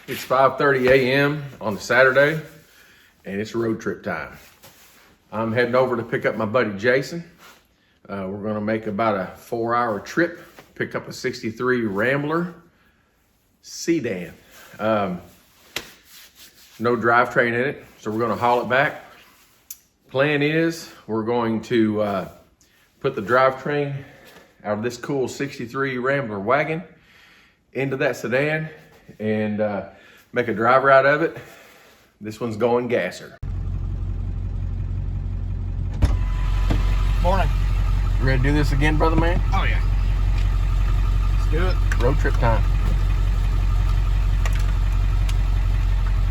It's 5:30 a.m. on a Saturday, and it's road trip time. I'm heading over to pick up my buddy Jason. We're gonna make about a 4-hour trip, pick up a 63 Rambler sedan. No drivetrain in it, so we're gonna haul it back. Plan is we're going to put the drivetrain out of this cool 63 Rambler Wagon into that sedan and make a driver out of it. This one's going gasser. Morning. You ready to do this again, brother man? Oh yeah. Let's do it. Road trip time.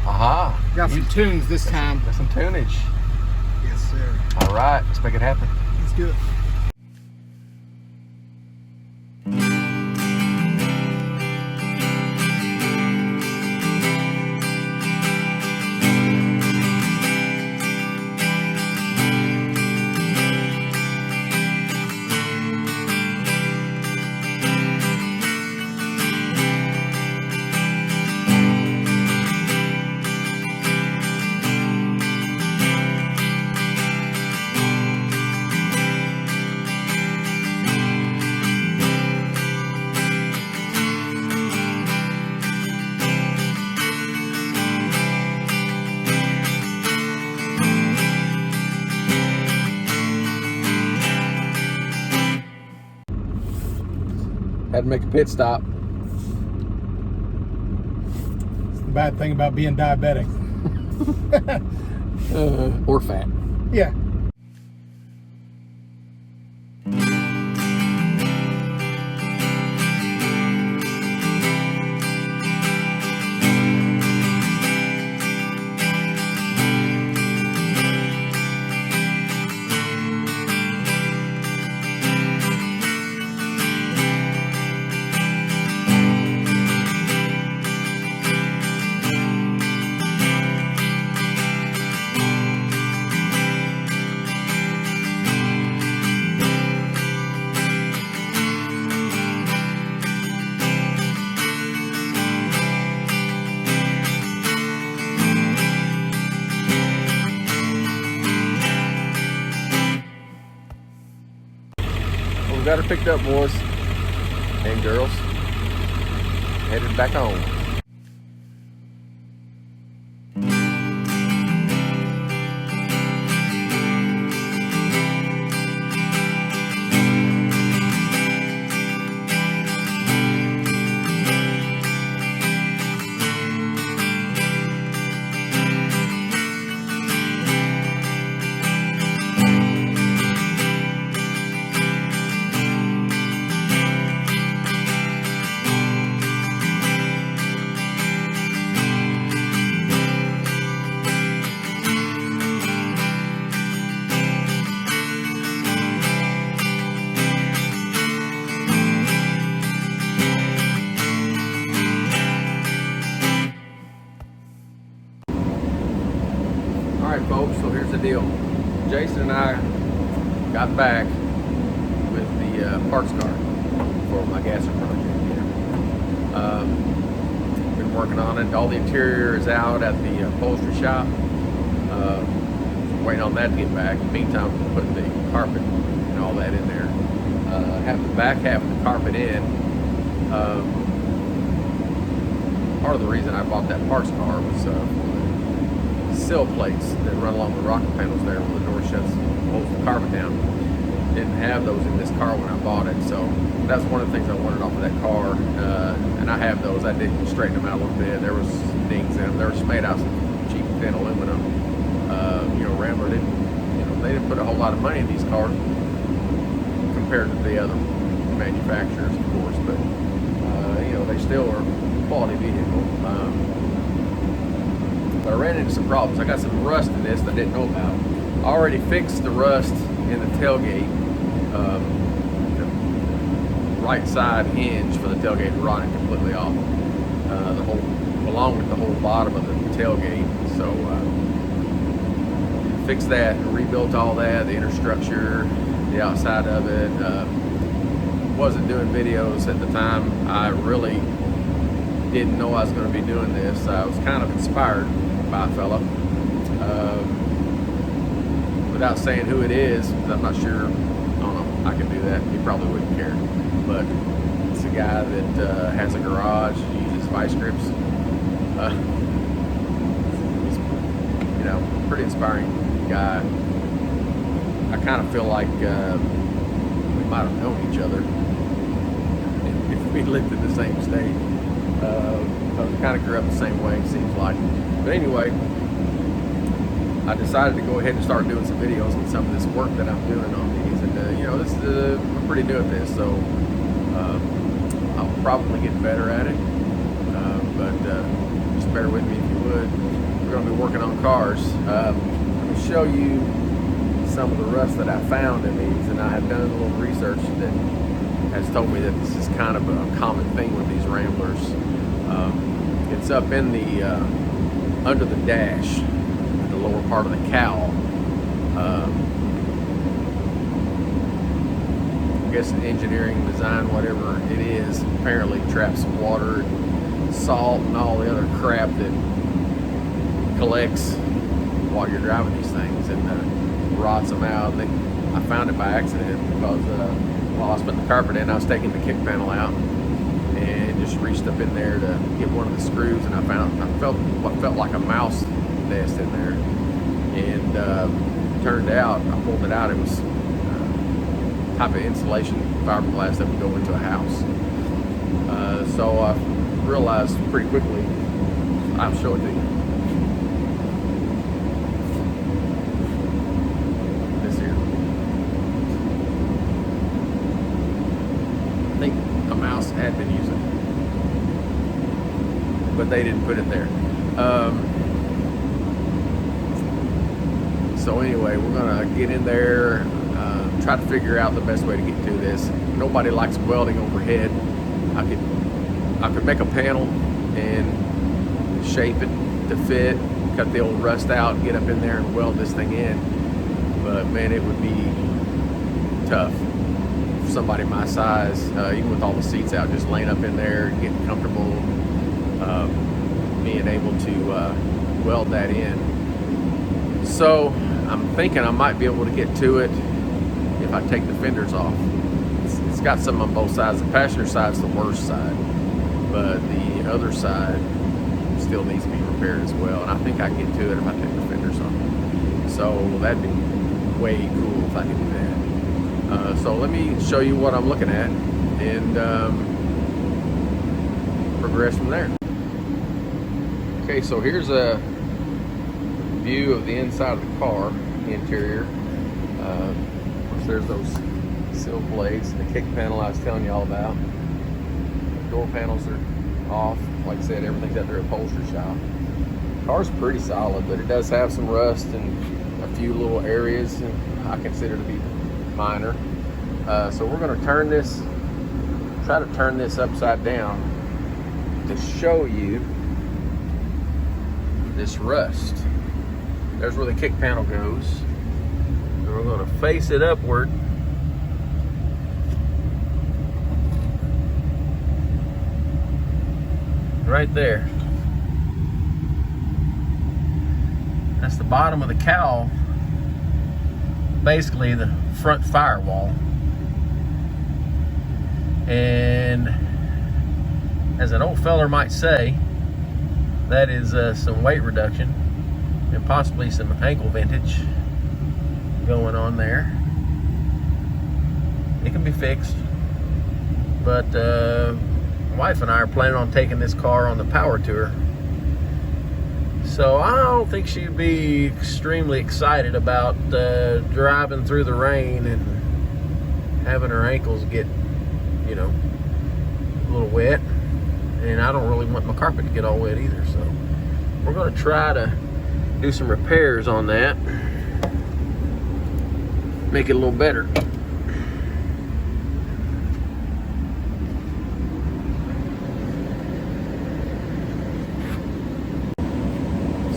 Aha. Got some tunes this time. Got some tunage. Yes, sir. All right, let's make it happen. Let's do it. Had to make a pit stop. It's the bad thing about being diabetic. Or fat. Yeah. We got her picked up, boys and girls. Headed back home. Alright folks, so here's the deal. Jason and I got back with the parts car for my gasser project here. Been working on it. All the interior is out at the upholstery shop. Waiting on that to get back. In the meantime, we'll put the carpet and all that in there. Have the back half of the carpet in. Part of the reason I bought that parts car was sill plates that run along the rocker panels there where the door shuts, holds the carpet down. Didn't have those in this car when I bought it, so that's one of the things I wanted off of that car. And I have those. I did straighten them out a little bit. There was dings in them. They were just made out of some cheap thin aluminum. Rambler didn't, they didn't put a whole lot of money in these cars compared to the other manufacturers, of course, but they still are a quality vehicle. But I ran into some problems. I got some rust in this that I didn't know about. I already fixed the rust in the tailgate. The right side hinge for the tailgate rotted completely off. Along with the whole bottom of the tailgate. So fixed that, rebuilt all that, the inner structure, the outside of it. Wasn't doing videos at the time. I really didn't know I was going to be doing this. I was kind of inspired by a fella. Without saying who it is, 'cause I'm not sure. I don't know. I can do that. He probably wouldn't care. But it's a guy that has a garage, uses vice grips. He's, you know, pretty inspiring guy. I kind of feel like we might have known each other if we lived in the same state. But we kind of grew up the same way, it seems like. But anyway, I decided to go ahead and start doing some videos on some of this work that I'm doing on these. And, you know, this is, I'm pretty new at this, so I'll probably get better at it. But just bear with me if you would. We're going to be working on cars. Let me show you some of the rust that I found in these, and I have done a little research that has told me that this is kind of a common thing with these Ramblers. It's up in the under the dash, the lower part of the cowl. I guess engineering, design, whatever it is, apparently traps water, and salt, and all the other crap that collects while you're driving these things, and rots them out. I found it by accident because while I was putting the carpet in, I was taking the kick panel out and just reached up in there to get one of the screws, and I felt what felt like a mouse nest in there. And turned out, I pulled it out, it was type of insulation fiberglass that would go into a house. So I realized pretty quickly, I'll show it to you. This here. I think a mouse had been using it, but they didn't put it there. So anyway, we're gonna get in there, try to figure out the best way to get to this. Nobody likes welding overhead. I could make a panel and shape it to fit, cut the old rust out, get up in there and weld this thing in. But man, it would be tough for somebody my size, even with all the seats out, just laying up in there, getting comfortable, being able to weld that in. So I'm thinking I might be able to get to it if I take the fenders off. It's got some on both sides. The passenger side's the worst side, but the other side still needs to be repaired as well. And I think I can get to it if I take the fenders off. So that'd be way cool if I could do that. So let me show you what I'm looking at and progress from there. Okay, so here's a view of the inside of the car, the interior. Of course, there's those sill plates, the kick panel I was telling you all about. The door panels are off. Like I said, everything's at their upholstery shop. The car's pretty solid, but it does have some rust in a few little areas and I consider to be minor. So we're going to try to turn this upside down to show you this rust. There's where the kick panel goes. And we're going to face it upward. Right there. That's the bottom of the cowl. Basically the front firewall. And as an old feller might say, that is some weight reduction and possibly some ankle vintage going on there. It can be fixed, but my wife and I are planning on taking this car on the power tour, so I don't think she'd be extremely excited about driving through the rain and having her ankles get, you know, a little wet, and I don't really want my carpet to get all wet either. So we're going to try to do some repairs on that, make it a little better.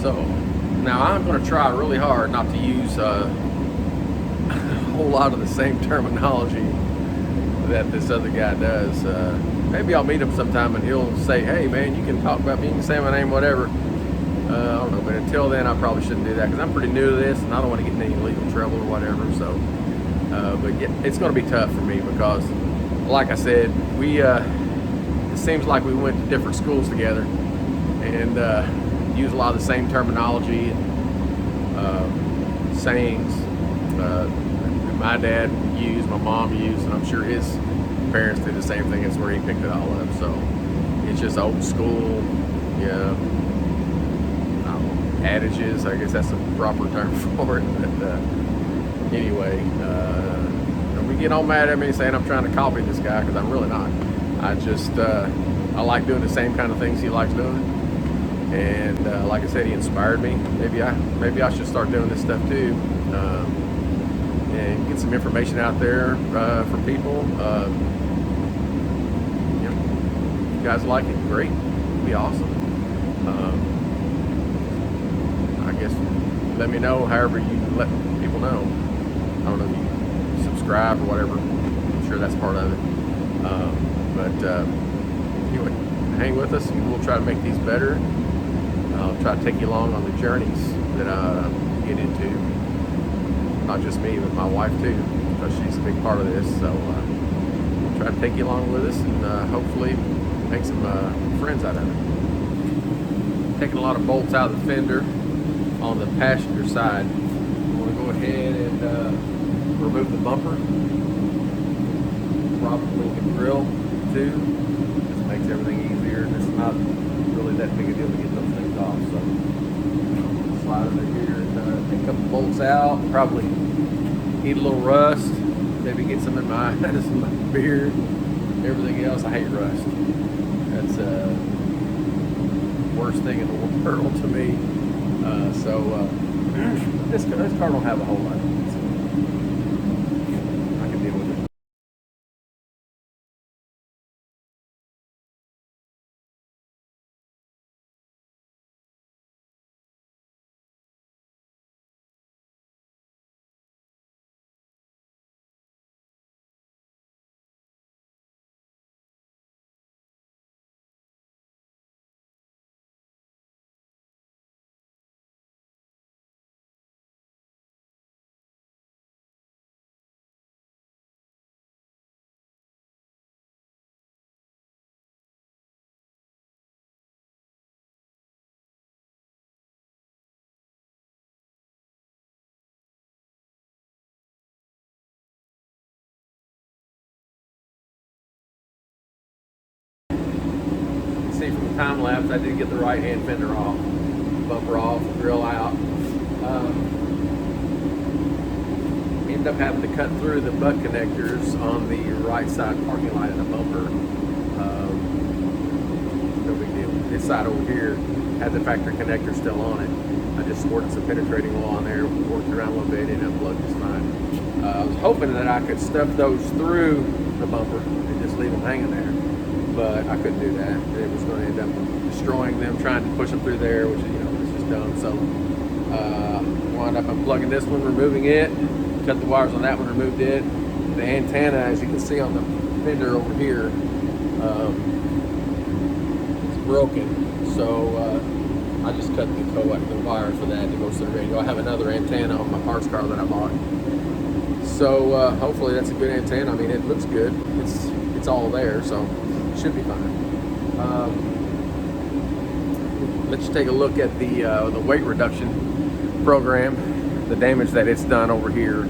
So now I'm going to try really hard not to use a whole lot of the same terminology that this other guy does. maybe I'll meet him sometime and he'll say, hey man, you can talk about me, you can say my name, whatever. I don't know, but until then I probably shouldn't do that because I'm pretty new to this and I don't want to get in any legal trouble or whatever. So but yeah, it's going to be tough for me because like I said, it seems like we went to different schools together and use a lot of the same terminology and sayings that my dad used, my mom used, and I'm sure his parents did the same thing. It's where he picked it all up. So it's just old school, yeah, I don't know, adages. I guess that's the proper term for it. But anyway, don't be getting all mad at me saying I'm trying to copy this guy because I'm really not. I just I like doing the same kind of things he likes doing. And like I said, he inspired me. Maybe I should start doing this stuff too, and get some information out there for people. You know, if you guys like it, great, it'd be awesome. I guess let me know however you let people know. I don't know if you subscribe or whatever. I'm sure that's part of it. But anyway, hang with us, and we'll try to make these better. I'll try to take you along on the journeys that I get into. Not just me, but my wife too, because she's a big part of this. So we'll try to take you along with us and hopefully make some friends out of it. Taking a lot of bolts out of the fender on the passenger side. I'm going to go ahead and remove the bumper. Probably the grill too. Just makes everything easier. It's not really that big a deal to get those things off. So slide under here and take a couple bolts out. Probably need a little rust. Maybe get some in my beard. Everything else, I hate rust. That's the worst thing in the world to me. This car don't have a whole lot. I can deal with it. See from the time lapse, I did get the right hand fender off, bumper off, grill out. Ended up having to cut through the butt connectors on the right side parking light of the bumper. No big deal. This side over here had the factory connector still on it. I just squirted some penetrating oil on there, worked around a little bit, and unplugged just fine. I was hoping that I could stuff those through the bumper and just leave them hanging there. But I couldn't do that. It was going to end up destroying them, trying to push them through there, which is, it's just dumb. So wound up unplugging this one, removing it, cut the wires on that one, removed it. The antenna, as you can see on the fender over here, it's broken. So I just cut the wire for that that goes to the radio. I have another antenna on my parts car that I bought. So hopefully that's a good antenna. I mean, it looks good. It's all there, so should be fine. Let's take a look at the weight reduction program, the damage that it's done over here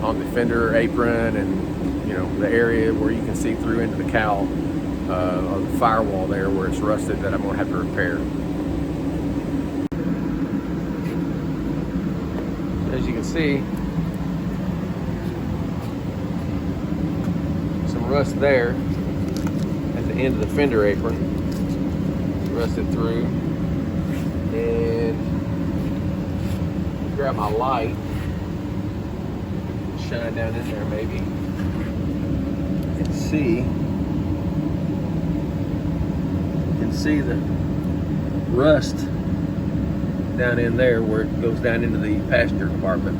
on the fender apron and the area where you can see through into the cowl or the firewall there where it's rusted that I'm going to have to repair. As you can see, rust there at the end of the fender apron, rusted through. And grab my light, shine down in there maybe, and see. You can see the rust down in there where it goes down into the passenger compartment.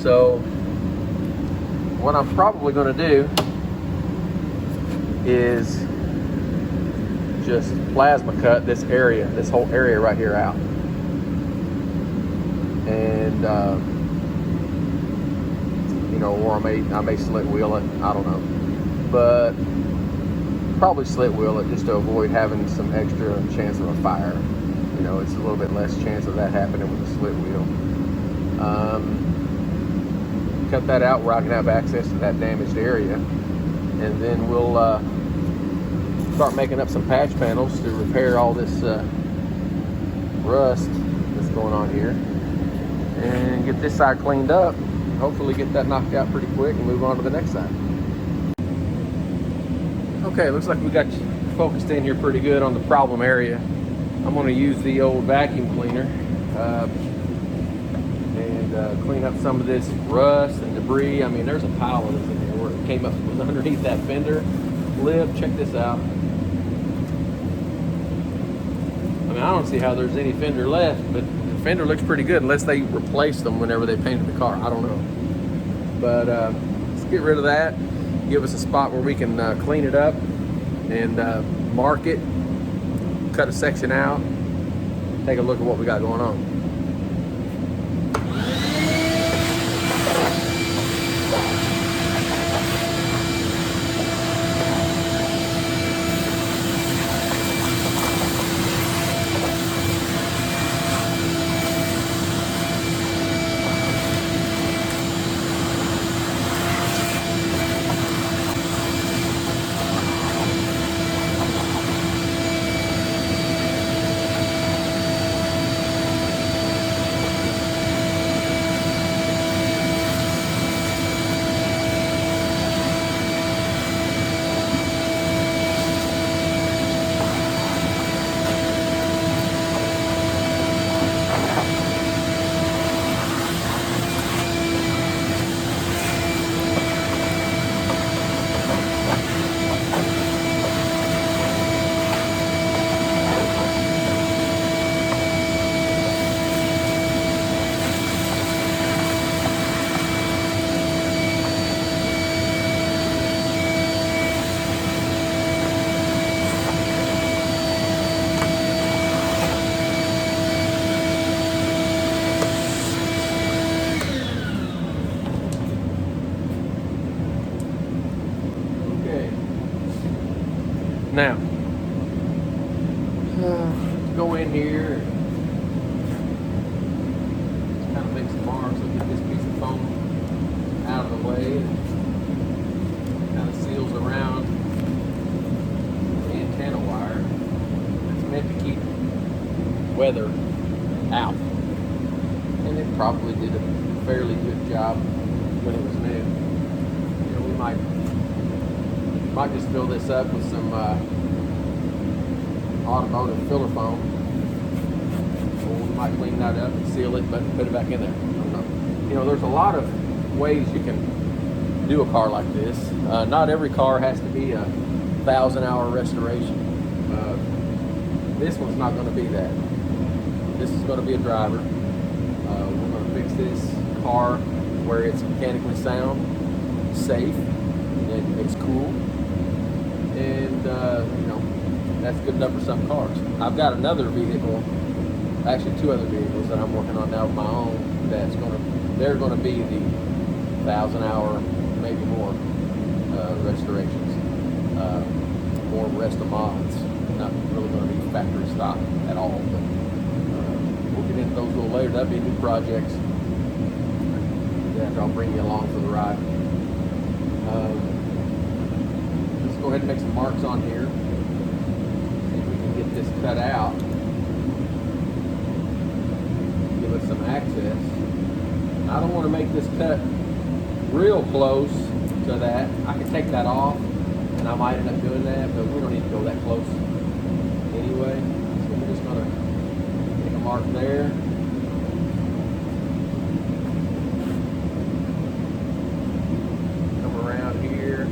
So what I'm probably going to do is just plasma cut this area, this whole area right here out. And you know, or I may slit wheel it, I don't know, but probably slit wheel it just to avoid having some extra chance of a fire. You know, it's a little bit less chance of that happening with a slit wheel. Cut that out where I can have access to that damaged area, and then we'll start making up some patch panels to repair all this rust that's going on here, and get this side cleaned up. Hopefully get that knocked out pretty quick and move on to the next side. Okay, looks like we got focused in here pretty good on the problem area. I'm going to use the old vacuum cleaner and clean up some of this rust and debris. I mean, there's a pile of this in here where it came up was underneath that fender lip. Check this out. I mean, I don't see how there's any fender left, but the fender looks pretty good unless they replaced them whenever they painted the car. I don't know. But let's get rid of that. Give us a spot where we can clean it up and mark it, cut a section out, take a look at what we got going on. Now, go in here and kind of make some marks. I'll get this piece of foam out of the way. Kind of seals around the antenna wire. It's meant to keep weather out. And it probably did a fairly good job when it was new. You know, we might just fill this up with some automotive filler foam. Or we might clean that up and seal it, but put it back in there. I don't know. You know, there's a lot of ways you can do a car like this. Not every car has to be a 1,000-hour restoration. This one's not going to be that. This is going to be a driver. We're going to fix this car where it's mechanically sound, safe, and it's cool. And you know, that's good enough for some cars. I've got another vehicle, actually 2 other vehicles that I'm working on now of my own. They're gonna be the 1,000-hour, maybe more restorations, more rest of mods. Not really gonna be factory stock at all. But we'll get into those a little later. That'd be new projects. I'll bring you along for the ride. Go ahead and make some marks on here. See if we can get this cut out. Give us some access. I don't want to make this cut real close to that. I can take that off, and I might end up doing that, but we don't need to go that close anyway. So we're just going to make a mark there. Come around here.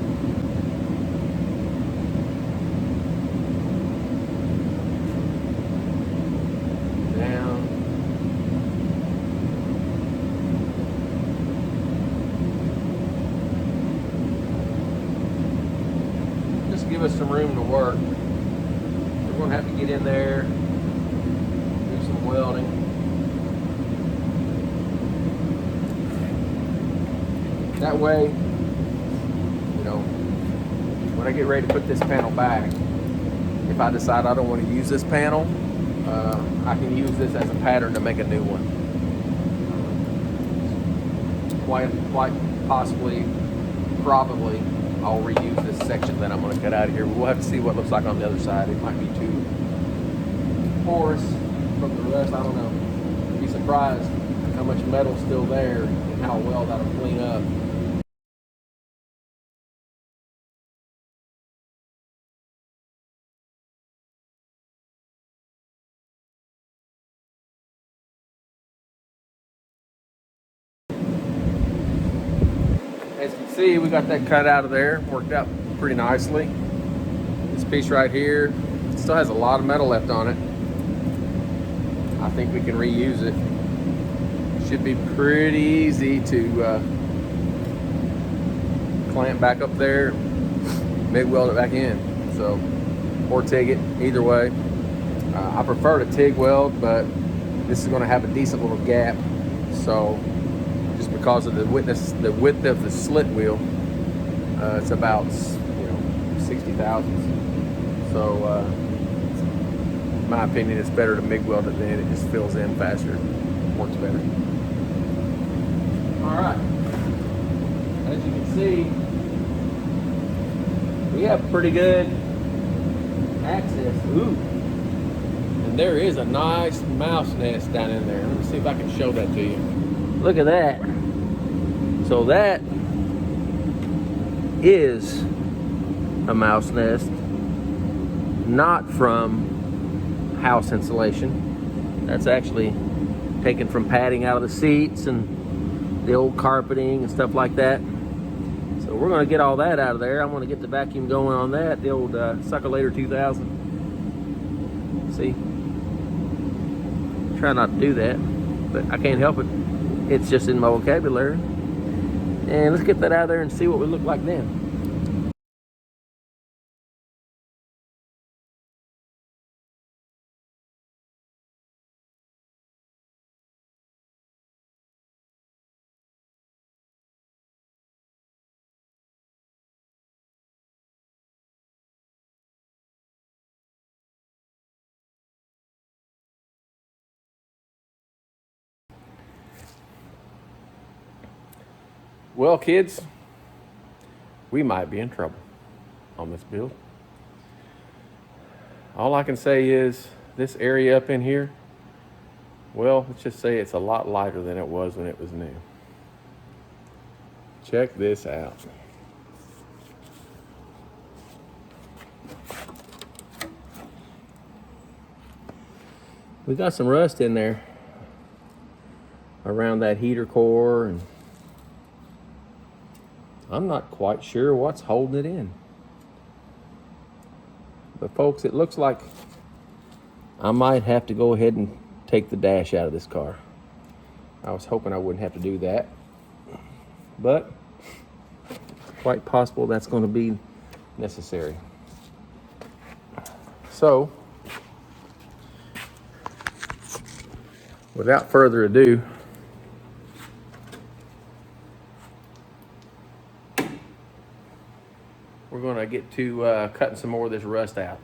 us some room to work. We're going to have to get in there, do some welding. That way, you know, when I get ready to put this panel back, if I decide I don't want to use this panel, I can use this as a pattern to make a new one. Quite possibly, probably, I'll reuse this section that I'm going to cut out of here. We'll have to see what it looks like on the other side. It might be too porous from the rust. I don't know. You'd be surprised how much metal's still there and how well that'll clean up. As you can see, we got that cut out of there, worked out pretty nicely. This piece right here still has a lot of metal left on it. I think we can reuse it. Should be pretty easy to clamp back up there, MIG weld it back in. So, or TIG it, either way. I prefer to TIG weld, but this is going to have a decent little gap. So, just because of the width of the slit wheel, it's about 60 thousandths. So, in my opinion, it's better to MIG weld it than it just fills in faster, works better. All right, as you can see, we have pretty good access. Ooh, and there is a nice mouse nest down in there. Let me see if I can show that to you. Look at that. So that is a mouse nest, not from house insulation. That's actually taken from padding out of the seats and the old carpeting and stuff like that. So we're going to get all that out of there. I'm going to get the vacuum going on that, the old Suckulator 2000. See? Try not to do that, but I can't help it. It's just in my vocabulary. And let's get that out of there and see what we look like then. Well, kids, we might be in trouble on this build. All I can say is this area up in here, well, let's just say it's a lot lighter than it was when it was new. Check this out. We got some rust in there around that heater core, and I'm not quite sure what's holding it in. But folks, it looks like I might have to go ahead and take the dash out of this car. I was hoping I wouldn't have to do that, but quite possible that's going to be necessary. So, without further ado, we're going to get to cutting some more of this rust out.